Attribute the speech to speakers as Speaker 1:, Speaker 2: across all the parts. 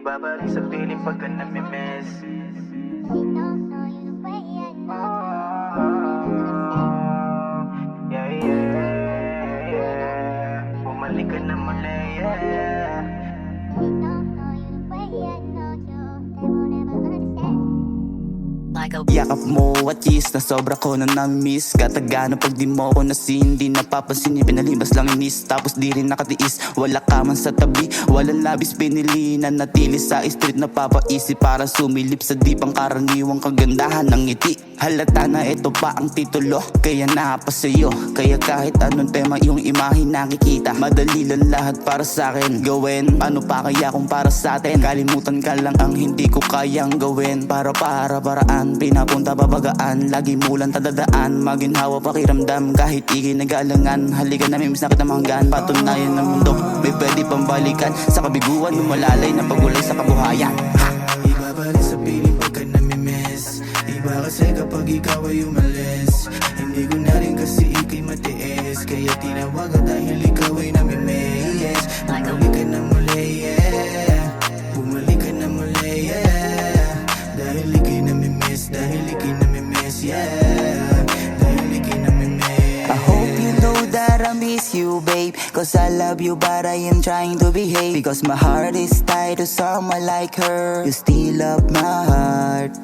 Speaker 1: Ibabalik sa piling pagka namimiss. Yeah, yeah, yeah. Bumalik ka na muli, yeah.
Speaker 2: Yakap mo at kiss na sobra ko na na-miss. Katagano pag di mo ko nasin, di napapansin, pinalibas lang inis. Tapos di rin nakatiis, wala ka man sa tabi, walang labis pinili na natili sa street. Napapaisip para sumilip sa di pang karaniwang kagandahan ng ngiti. Halata na ito pa ang titulo, kaya napasayo. Kaya kahit anong tema yung imahe nakikita, madali lang lahat para sa akin gawin. Ano pa kaya kung para sa atin? Kalimutan ka lang ang hindi ko kayang gawin. Paraan, pinapunta pabagaan, lagi mo lang tadadaan. Maginhawa pakiramdam kahit ikinagalangan. Halika na mimis na kita manggan, patunayan ng mundo may pwede pang balikan. Sa kabiguan lumalalay na pagulay sa kabuhayan.
Speaker 1: Ibabalik sa piling pagka namimiss. Iba kasi kapag ikaw ay umalis. Hindi ko na rin kasi ikay matiis, kaya tinawagan dahil ikaw ay namimiss. Bumalik ka na muli, yeah. Bumalik ka na muli, yeah. Dahil ikay namimiss, dahil ikay namimiss, yeah. Dahil ikay namimiss.
Speaker 2: I hope you know that I miss you, babe, cause I love you but I am trying to behave. Because my heart is tied to someone like her. You still love my heart.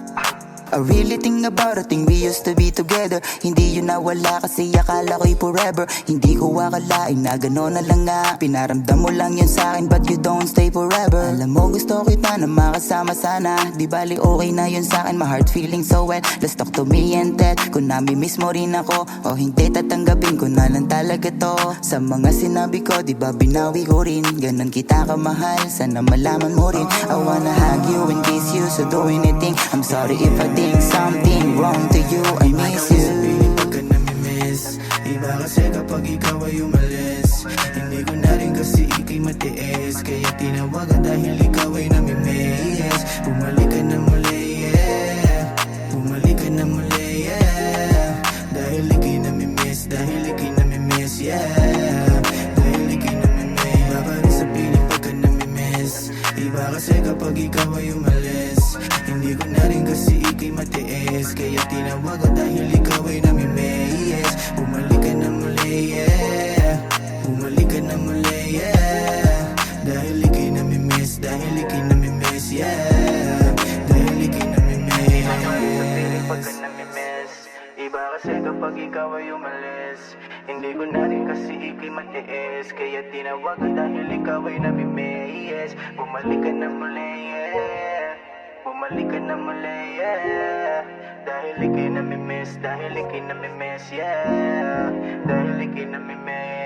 Speaker 2: I really think about the thing we used to be together. Hindi yun nawala kasi akala ko'y forever. Hindi ko akalain na gano'n na lang nga. Pinaramdam mo lang yun sa'kin but you don't stay forever. Alam mo gusto kita na makasama sana. Di bali okay na yun sa'kin, my heart feeling so wet. Let's talk to me and Ted. Kung nami-miss mo rin ako o hindi, tatanggapin ko na lang talaga to. Sa mga sinabi ko, di ba binawi ko rin. Ganon kita kamahal, sana malaman mo rin. I wanna hug you and kiss you, so do anything. I'm sorry if I think something wrong to you, I miss you.
Speaker 1: Sabihin pagka namimiss. Iba kasi kapag ikaw ay umalis. Hindi ko na rin kasi ikay matiis, kaya tinawagan dahil ikaw ay namimiss. Bumalik ka na muli, yeah. Bumalik ka na muli, yeah. Dahil ikay namimiss, dahil ikay namimiss, yeah. Dahil ikay namimiss. Babalik sa piling pagka namimiss. Iba kasi kapag ikaw ay umalis. Hindi ko na rin kasi ikay matiis, kaya tinawagan dahil ikaw ay namimiss. Bumalik ka na muli, yeah. Bumalik ka na muli, yeah. Dahil ikay namimiss, dahil ikay namimiss, yeah. Dahil ikay namimiss. Babalik sa piling pagka namimiss. Iba kasi kapag ikaw ay umalis. Hindi ko na rin kasi ikay matiis, kaya tinawagan dahil ikaw ay namimiss. Bumalik ka na muli, yeah. Bumalik ka na muli, yeah. Dahil ikay namimiss, dahil ikay namimiss, yeah. Dahil ikay namimiss.